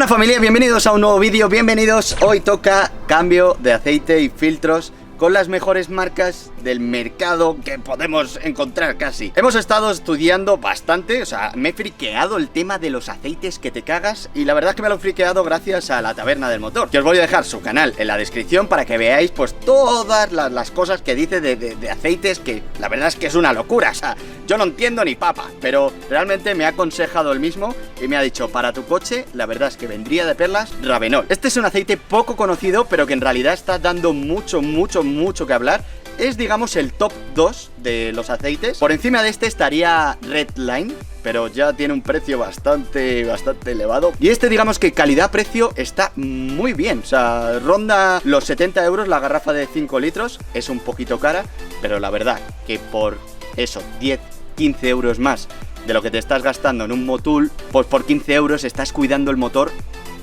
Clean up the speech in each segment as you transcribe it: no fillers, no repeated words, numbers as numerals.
Buena familia, bienvenidos a un nuevo vídeo, bienvenidos. Hoy toca cambio de aceite y filtros con las mejores marcas del mercado que podemos encontrar casi. Hemos estado estudiando bastante, o sea, me he friqueado el tema de los aceites que te cagas. Y la verdad es que me lo he friqueado gracias a la Taberna del Motor, que os voy a dejar su canal en la descripción para que veáis pues todas las cosas que dice de aceites, que la verdad es que es una locura. O sea, yo no entiendo ni papa, pero realmente me ha aconsejado el mismo y me ha dicho: para tu coche, la verdad es que vendría de perlas Ravenol. Este es un aceite poco conocido, pero que en realidad está dando mucho que hablar. Es, digamos, el top 2 de los aceites. Por encima de este estaría Redline, pero ya tiene un precio bastante elevado. Y este, digamos que calidad-precio está muy bien. O sea, ronda los 70 euros la garrafa de 5 litros. Es un poquito cara, pero la verdad que por eso, 10-15 euros más de lo que te estás gastando en un Motul, pues por 15 euros estás cuidando el motor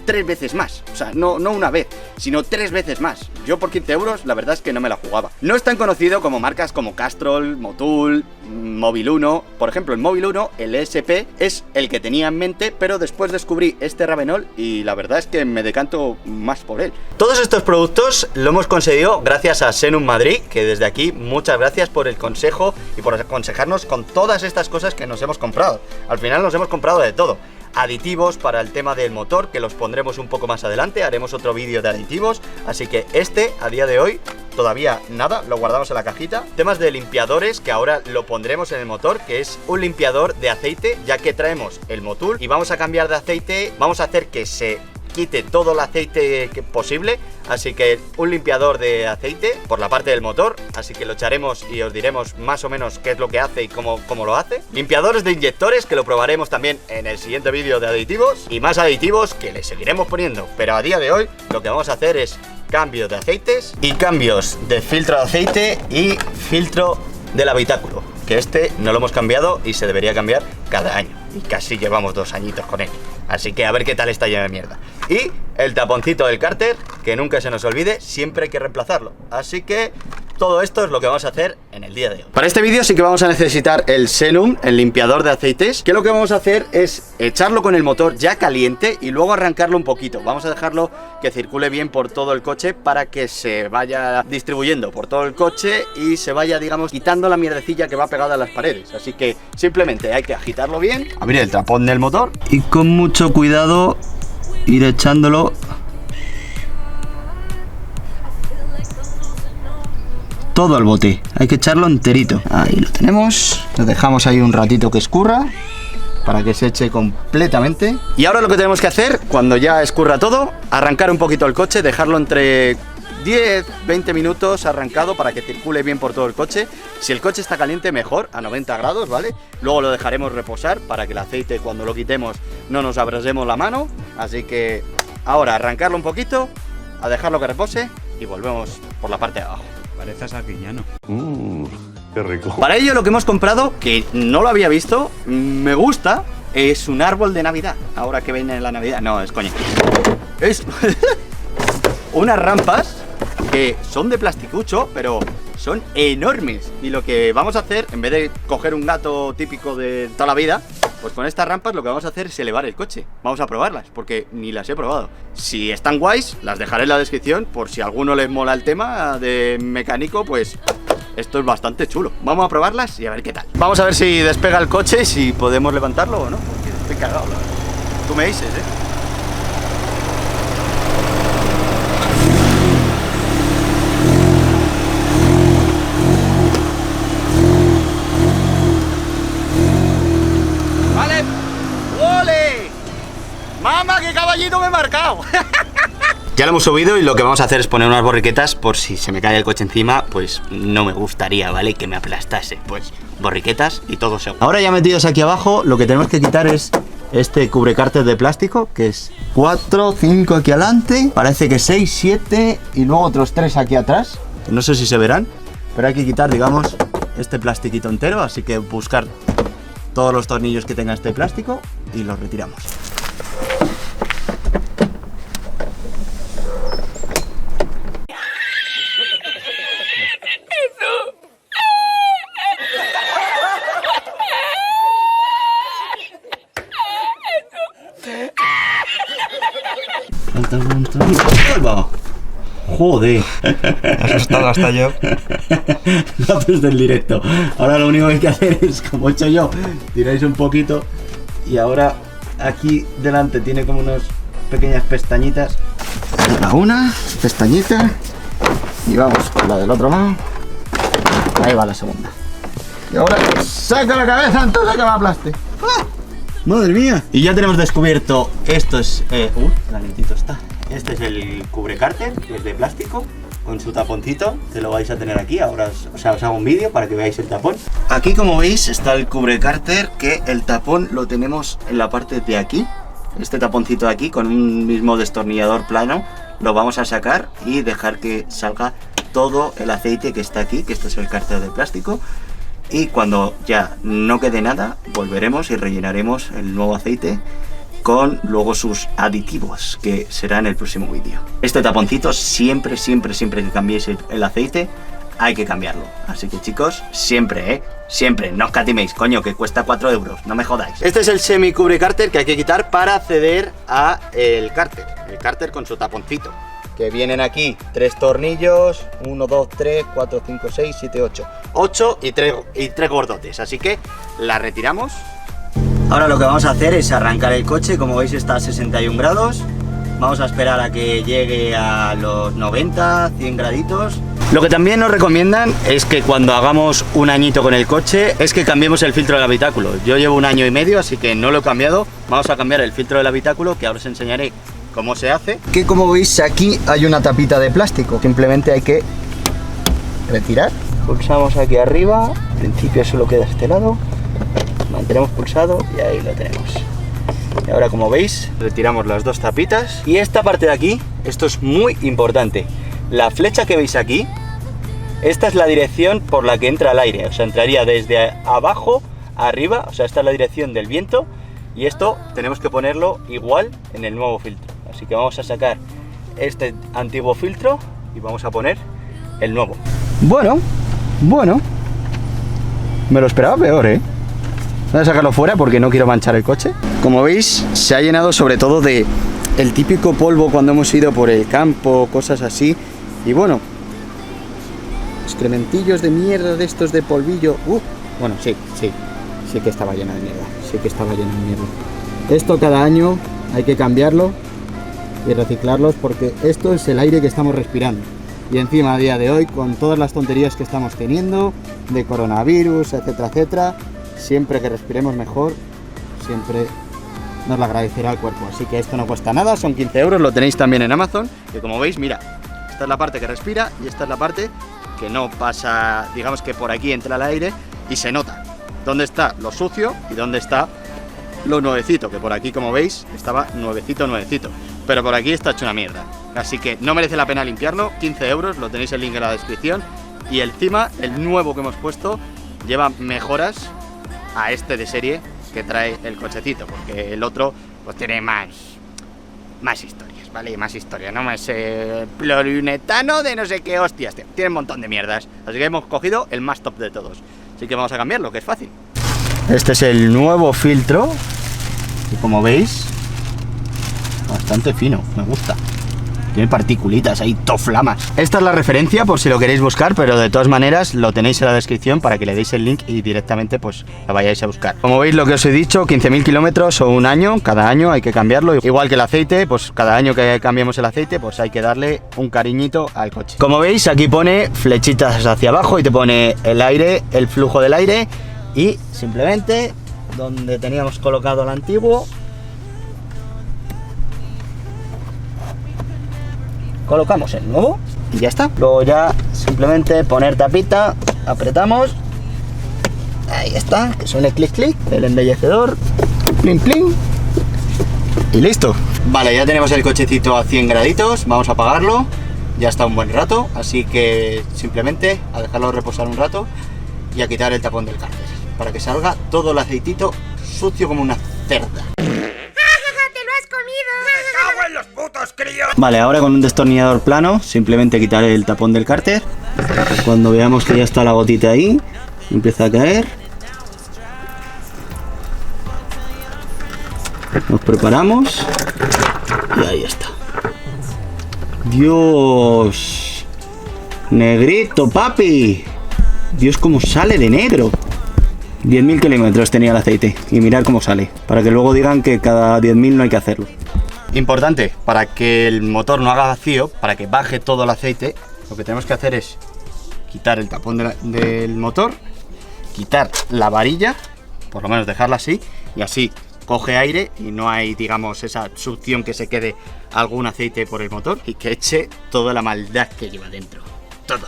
3 veces más. O sea, no una vez, sino 3 veces más. Yo por 15 euros la verdad es que no me la jugaba. No es tan conocido como marcas como Castrol, Motul, Mobil 1. Por ejemplo, el Mobil 1, el ESP, es el que tenía en mente, pero después descubrí este Ravenol y la verdad es que me decanto más por él. Todos estos productos lo hemos conseguido gracias a Senum Madrid, que desde aquí muchas gracias por el consejo y por aconsejarnos con todas estas cosas que nos hemos comprado. Al final nos hemos comprado de todo. Aditivos para el tema del motor, que los pondremos un poco más adelante, haremos otro vídeo de aditivos, así que a día de hoy todavía nada, lo guardamos en la cajita. Temas de limpiadores, que ahora lo pondremos en el motor, que es un limpiador de aceite, ya que traemos el Motul y vamos a cambiar de aceite, vamos a hacer que se quite todo el aceite posible, así que un limpiador de aceite por la parte del motor, así que lo echaremos y os diremos más o menos qué es lo que hace y cómo lo hace. Limpiadores de inyectores, que lo probaremos también en el siguiente vídeo de aditivos, y más aditivos que le seguiremos poniendo, pero a día de hoy lo que vamos a hacer es cambio de aceites y cambios de filtro de aceite y filtro del habitáculo, que este no lo hemos cambiado y se debería cambiar cada año, y casi llevamos 2 añitos con él, así que a ver qué tal está lleno de mierda. Y el taponcito del cárter, que nunca se nos olvide, siempre hay que reemplazarlo, así que todo esto es lo que vamos a hacer en el día de hoy. Para este vídeo sí que vamos a necesitar el Senum, el limpiador de aceites, que lo que vamos a hacer es echarlo con el motor ya caliente y luego arrancarlo un poquito. Vamos a dejarlo que circule bien por todo el coche para que se vaya distribuyendo por todo el coche y se vaya, digamos, quitando la mierdecilla que va pegada a las paredes. Así que simplemente hay que agitarlo bien, abrir el tapón del motor y con mucho cuidado ir echándolo todo al bote, hay que echarlo enterito. Ahí lo tenemos, lo dejamos ahí un ratito que escurra para que se eche completamente. Y ahora lo que tenemos que hacer, cuando ya escurra todo, arrancar un poquito el coche, dejarlo entre 10-20 minutos arrancado para que circule bien por todo el coche. Si el coche está caliente, mejor, a 90 grados, ¿vale? Luego lo dejaremos reposar para que el aceite, cuando lo quitemos, no nos abrasemos la mano. Así que ahora arrancarlo un poquito, a dejarlo que repose y volvemos por la parte de abajo. Parece saquiñano. Qué rico. Para ello lo que hemos comprado, que no lo había visto, me gusta, es un árbol de Navidad. Ahora que viene la Navidad, no, es coña. Es unas rampas que son de plasticucho, pero son enormes. Y lo que vamos a hacer, en vez de coger un gato típico de toda la vida, pues con estas rampas lo que vamos a hacer es elevar el coche. Vamos a probarlas, porque ni las he probado. Si están guays, las dejaré en la descripción, por si a alguno les mola el tema de mecánico, pues esto es bastante chulo. Vamos a probarlas y a ver qué tal. Vamos a ver si despega el coche y si podemos levantarlo o no, porque estoy cagado, la verdad. Tú me dices, ¡Mamá, qué caballito me he marcado! Ya lo hemos subido y lo que vamos a hacer es poner unas borriquetas por si se me cae el coche encima, pues no me gustaría, ¿vale? Que me aplastase. Pues borriquetas y todo seguro. Ahora ya metidos aquí abajo, lo que tenemos que quitar es este cubrecárter de plástico, que es 4, 5 aquí adelante, parece que 6, 7 y luego otros 3 aquí atrás. No sé si se verán, pero hay que quitar, digamos, este plastiquito entero, así que buscar todos los tornillos que tenga este plástico y los retiramos. Falta un montón. ¡Ahí! Joder. Asustado hasta yo. No haces del directo. Ahora lo único que hay que hacer es, como he hecho yo, tiráis un poquito. Y ahora aquí delante tiene como unas pequeñas pestañitas. Saca una pestañita. Y vamos con la del otro lado. Ahí va la segunda. Y ahora saca la cabeza antes de que me aplaste. ¡Ah! ¡Madre mía! Y ya tenemos descubierto. Esto es... calentito está. Este es el cubrecárter, que es de plástico, con su taponcito, que lo vais a tener aquí. Ahora os hago un vídeo para que veáis el tapón. Aquí, como veis, está el cubrecárter, que el tapón lo tenemos en la parte de aquí. Este taponcito de aquí, con un mismo destornillador plano, lo vamos a sacar y dejar que salga todo el aceite que está aquí, que este es el cárter de plástico. Y cuando ya no quede nada, volveremos y rellenaremos el nuevo aceite con luego sus aditivos, que será en el próximo vídeo. Este taponcito siempre que cambiéis el aceite hay que cambiarlo. Así que chicos, siempre, siempre, no os catiméis, coño, que cuesta 4 euros, no me jodáis. Este es el semi cubre cárter que hay que quitar para acceder a el cárter con su taponcito. Que vienen aquí 3 tornillos, 1, 2, 3, 4, 5, 6, 7, 8. 8 y 3 gordotes, así que la retiramos. Ahora lo que vamos a hacer es arrancar el coche. Como veis está a 61 grados. Vamos a esperar a que llegue a los 90, 100 graditos. Lo que también nos recomiendan es que cuando hagamos un añito con el coche es que cambiemos el filtro del habitáculo. Yo llevo 1 año y medio, así que no lo he cambiado. Vamos a cambiar el filtro del habitáculo, que ahora os enseñaré cómo se hace. Que como veis aquí hay una tapita de plástico. Simplemente hay que retirar. Pulsamos aquí arriba. En principio solo queda este lado. Mantenemos pulsado y ahí lo tenemos. Y ahora, como veis, retiramos las 2 tapitas. Y esta parte de aquí, esto es muy importante. La flecha que veis aquí, esta es la dirección por la que entra el aire. O sea, entraría desde abajo a arriba. O sea, esta es la dirección del viento. Y esto tenemos que ponerlo igual en el nuevo filtro. Así que vamos a sacar este antiguo filtro y vamos a poner el nuevo. Bueno, me lo esperaba peor, ¿eh? Voy a sacarlo fuera porque no quiero manchar el coche. Como veis, se ha llenado sobre todo de el típico polvo cuando hemos ido por el campo, cosas así. Y bueno, excrementillos de mierda de estos de polvillo. Bueno, sí que estaba llena de mierda. Sí que estaba llena de mierda. Esto cada año hay que cambiarlo y reciclarlos porque esto es el aire que estamos respirando. Y encima a día de hoy, con todas las tonterías que estamos teniendo, de coronavirus, etcétera, etcétera, siempre que respiremos mejor, siempre nos lo agradecerá el cuerpo. Así que esto no cuesta nada, son 15 euros, lo tenéis también en Amazon. Que como veis, mira, esta es la parte que respira y esta es la parte que no pasa, digamos que por aquí entra el aire y se nota dónde está lo sucio y dónde está lo nuevecito, que por aquí, como veis, estaba nuevecito, pero por aquí está hecho una mierda. Así que no merece la pena limpiarlo, 15 euros, lo tenéis el link en la descripción. Y encima, el nuevo que hemos puesto lleva mejoras a este de serie que trae el cochecito, porque el otro pues tiene más historias, ¿vale? Más historias, no más pluriuretano de no sé qué hostias, tiene un montón de mierdas. Así que hemos cogido el más top de todos. Así que vamos a cambiarlo, que es fácil. Este es el nuevo filtro y como veis, bastante fino, me gusta. Tiene particulitas ahí, toflamas. Esta es la referencia por si lo queréis buscar, pero de todas maneras lo tenéis en la descripción para que le deis el link y directamente pues la vayáis a buscar. Como veis, lo que os he dicho, 15.000 kilómetros o 1 año, cada año hay que cambiarlo. Igual que el aceite, pues cada año que cambiemos el aceite, pues hay que darle un cariñito al coche. Como veis, aquí pone flechitas hacia abajo y te pone el aire, el flujo del aire y simplemente donde teníamos colocado el antiguo, colocamos el nuevo y ya está. Luego ya simplemente poner tapita, apretamos, ahí está, que suene clic clic, el embellecedor, plin plin y listo. Vale, ya tenemos el cochecito a 100 graditos, vamos a apagarlo, ya está un buen rato, así que simplemente a dejarlo reposar un rato y a quitar el tapón del cárter para que salga todo el aceitito sucio como una cerda. Vale, ahora con un destornillador plano simplemente quitar el tapón del cárter. Cuando veamos que ya está la gotita ahí, empieza a caer, nos preparamos y ahí está. Dios. Negrito, papi. Dios, cómo sale de negro. 10.000 kilómetros tenía el aceite. Y mirad cómo sale. Para que luego digan que cada 10.000 no hay que hacerlo. Importante, para que el motor no haga vacío, para que baje todo el aceite, lo que tenemos que hacer es quitar el tapón del motor, quitar la varilla, por lo menos dejarla así, y así coge aire y no hay, digamos, esa succión que se quede algún aceite por el motor y que eche toda la maldad que lleva dentro. Todo.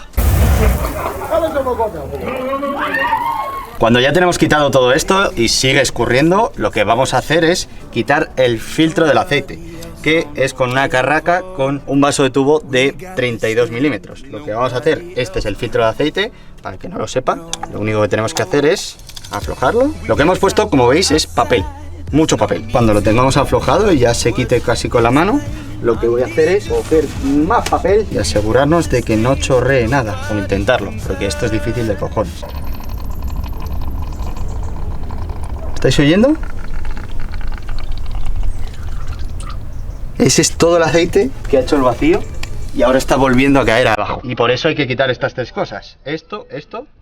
Cuando ya tenemos quitado todo esto y sigue escurriendo, lo que vamos a hacer es quitar el filtro del aceite, que es con una carraca con un vaso de tubo de 32 milímetros. Lo que vamos a hacer, este es el filtro de aceite, para que no lo sepa, lo único que tenemos que hacer es aflojarlo. Lo que hemos puesto, como veis, es papel, mucho papel. Cuando lo tengamos aflojado y ya se quite casi con la mano, lo que voy a hacer es coger más papel y asegurarnos de que no chorree nada, o intentarlo, porque esto es difícil de cojones. ¿Estáis oyendo? Ese es todo el aceite que ha hecho el vacío y ahora está volviendo a caer abajo. Y por eso hay que quitar estas tres cosas. Esto,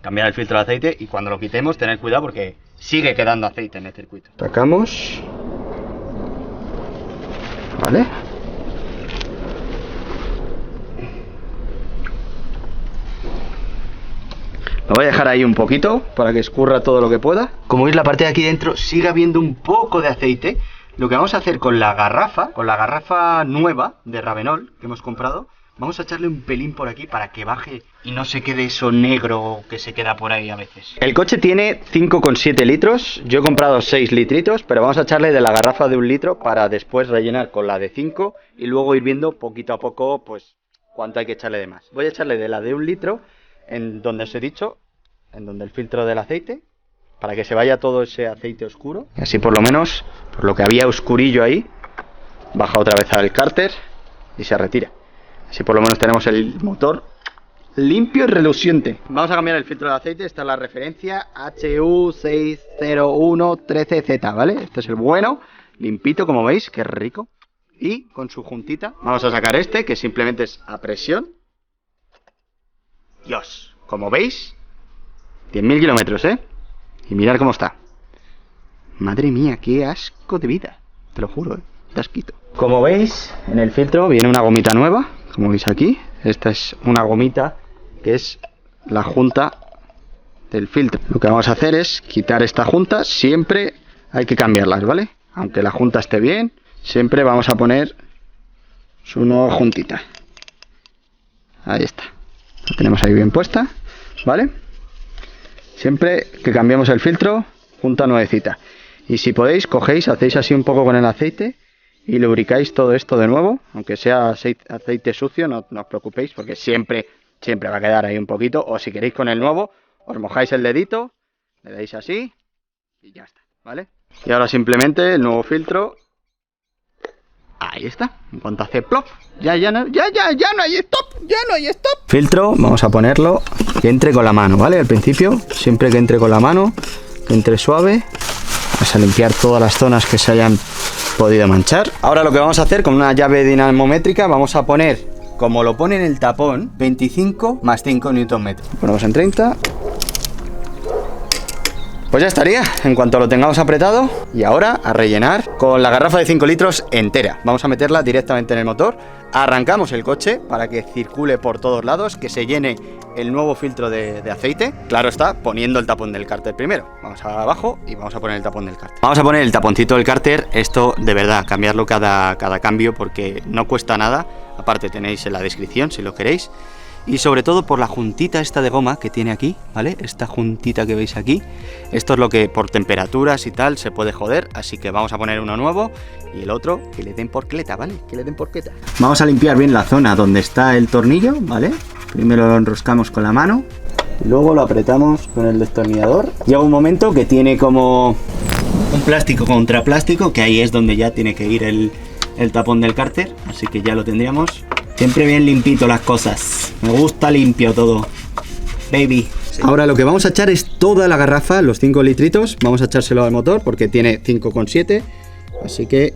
cambiar el filtro de aceite y cuando lo quitemos tener cuidado porque sigue quedando aceite en el circuito. Sacamos. Vale. Lo voy a dejar ahí un poquito para que escurra todo lo que pueda. Como veis, la parte de aquí dentro sigue habiendo un poco de aceite. Lo que vamos a hacer con la garrafa nueva de Ravenol que hemos comprado, vamos a echarle un pelín por aquí para que baje y no se quede eso negro que se queda por ahí a veces. El coche tiene 5,7 litros, yo he comprado 6 litritos, pero vamos a echarle de la garrafa de 1 litro para después rellenar con la de 5 y luego ir viendo poquito a poco pues cuánto hay que echarle de más. Voy a echarle de la de 1 litro en donde os he dicho, en donde el filtro del aceite, para que se vaya todo ese aceite oscuro. Y así por lo menos, por lo que había oscurillo ahí, baja otra vez al cárter y se retira. Así por lo menos tenemos el motor limpio y reluciente. Vamos a cambiar el filtro de aceite. Esta es la referencia HU60113Z, ¿vale? Este es el bueno, limpito, como veis, que rico. Y con su juntita vamos a sacar este, que simplemente es a presión. Dios, como veis, 100.000 kilómetros, ¿eh? Y mirad cómo está. Madre mía, qué asco de vida. Te lo juro, ¿eh? Te asquito. Como veis, en el filtro viene una gomita nueva. Como veis aquí. Esta es una gomita que es la junta del filtro. Lo que vamos a hacer es quitar esta junta. Siempre hay que cambiarlas, ¿vale? Aunque la junta esté bien, siempre vamos a poner su nueva juntita. Ahí está. La tenemos ahí bien puesta, ¿vale? Siempre que cambiamos el filtro, junta nuevecita. Y si podéis, cogéis, hacéis así un poco con el aceite y lubricáis todo esto de nuevo. Aunque sea aceite sucio, no os preocupéis porque siempre va a quedar ahí un poquito. O si queréis con el nuevo, os mojáis el dedito, le dais así y ya está, ¿vale? Y ahora simplemente el nuevo filtro. Ahí está. En cuanto hace plop, ya no hay stop, ya no hay stop. Filtro, vamos a ponerlo que entre con la mano, ¿vale? Al principio, siempre que entre con la mano, que entre suave. Vamos a limpiar todas las zonas que se hayan podido manchar. Ahora lo que vamos a hacer con una llave dinamométrica, vamos a poner, como lo pone en el tapón, 25 más 5 Nm. Ponemos en 30. Pues ya estaría, en cuanto lo tengamos apretado. Y ahora a rellenar con la garrafa de 5 litros entera. Vamos a meterla directamente en el motor. Arrancamos el coche para que circule por todos lados, que se llene el nuevo filtro de aceite. Claro está, poniendo el tapón del cárter primero. Vamos abajo y vamos a poner el tapón del cárter. Vamos a poner el taponcito del cárter. Esto de verdad, cambiarlo cada cambio porque no cuesta nada. Aparte tenéis en la descripción si lo queréis. Y sobre todo por la juntita esta de goma que tiene aquí, ¿vale? Esta juntita que veis aquí. Esto es lo que por temperaturas y tal se puede joder. Así que vamos a poner uno nuevo y el otro que le den porcleta, ¿vale? Que le den porqueta. Vamos a limpiar bien la zona donde está el tornillo, ¿vale? Primero lo enroscamos con la mano y luego lo apretamos con el destornillador. Llega un momento que tiene como un plástico contra plástico, que ahí es donde ya tiene que ir el tapón del cárter. Así que ya lo tendríamos. Siempre bien limpito las cosas. Me gusta limpio todo, baby. Sí. Ahora lo que vamos a echar es toda la garrafa, los 5 litritos. Vamos a echárselo al motor porque tiene 5,7. Así que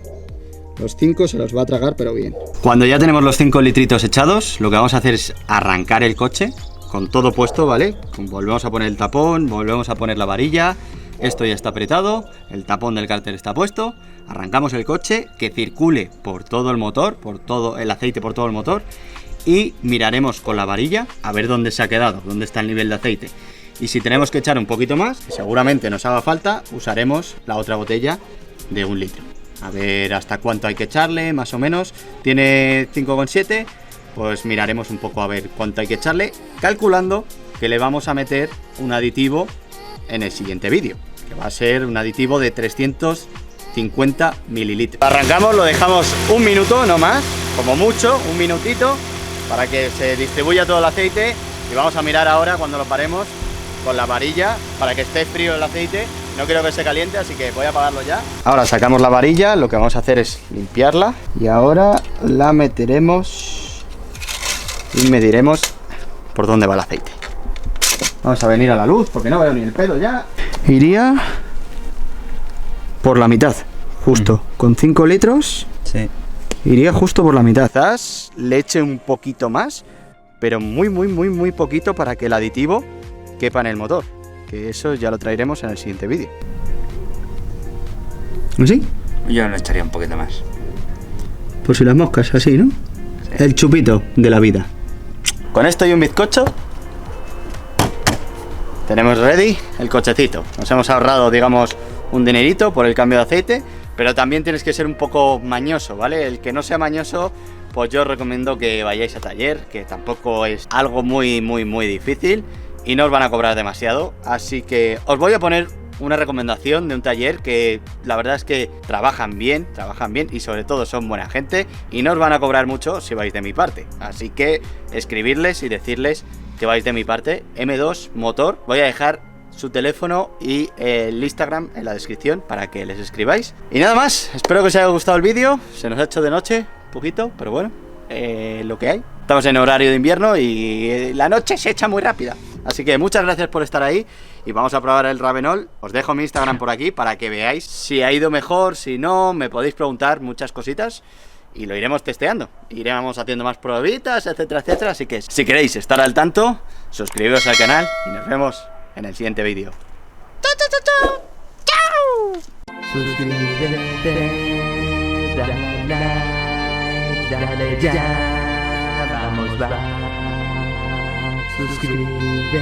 Los 5 se los va a tragar, pero bien. Cuando ya tenemos los 5 litritos echados, lo que vamos a hacer es arrancar el coche con todo puesto, ¿vale? Volvemos a poner el tapón, volvemos a poner la varilla. Esto ya está apretado, el tapón del cárter está puesto. Arrancamos el coche, que circule por todo el motor, por todo el aceite por todo el motor. Y miraremos con la varilla a ver dónde se ha quedado, dónde está el nivel de aceite. Y si tenemos que echar un poquito más, que seguramente nos haga falta, usaremos la otra botella de 1 litro. A ver hasta cuánto hay que echarle, más o menos. Tiene 5,7, pues miraremos un poco a ver cuánto hay que echarle, calculando que le vamos a meter un aditivo en el siguiente vídeo, que va a ser un aditivo de 350 mililitros. Arrancamos, lo dejamos 1 minuto, no más, como mucho, 1 minutito, para que se distribuya todo el aceite. Y vamos a mirar ahora cuando lo paremos con la varilla, para que esté frío el aceite. No quiero que se caliente, así que voy a apagarlo ya. Ahora sacamos la varilla, lo que vamos a hacer es limpiarla. Y ahora la meteremos y mediremos por dónde va el aceite. Vamos a venir a la luz, porque no veo ni el pelo ya. Iría por la mitad, justo. Con 5 litros, Sí. iría justo por la mitad. Quizás le eche un poquito más, pero muy poquito para que el aditivo quepa en el motor. Que eso ya lo traeremos en el siguiente vídeo. ¿Sí? Yo le echaría un poquito más. Por si las moscas, así, ¿no? Sí. El chupito de la vida. Con esto y un bizcocho tenemos ready el cochecito. Nos hemos ahorrado, digamos, un dinerito por el cambio de aceite, pero también tienes que ser un poco mañoso, ¿vale? El que no sea mañoso, pues yo os recomiendo que vayáis a taller, que tampoco es algo muy difícil y no os van a cobrar demasiado. Así que os voy a poner una recomendación de un taller que la verdad es que trabajan bien y sobre todo son buena gente y no os van a cobrar mucho si vais de mi parte. Así que escribirles y decirles que vais de mi parte. M2 Motor. Voy a dejar su teléfono y el Instagram en la descripción para que les escribáis. Y nada más, espero que os haya gustado el vídeo. Se nos ha hecho de noche, un poquito, pero bueno, lo que hay. Estamos en horario de invierno y la noche se echa muy rápida. Así que muchas gracias por estar ahí y vamos a probar el Ravenol. Os dejo mi Instagram por aquí para que veáis si ha ido mejor, si no, me podéis preguntar muchas cositas y lo iremos testeando. Iremos haciendo más pruebitas, etcétera, etcétera. Así que si queréis estar al tanto, suscribiros al canal y nos vemos en el siguiente vídeo. ¡Chao! Suscríbete, dale like, dale ya, vamos va. Suscríbete,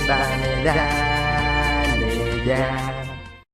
dale like, dale ya.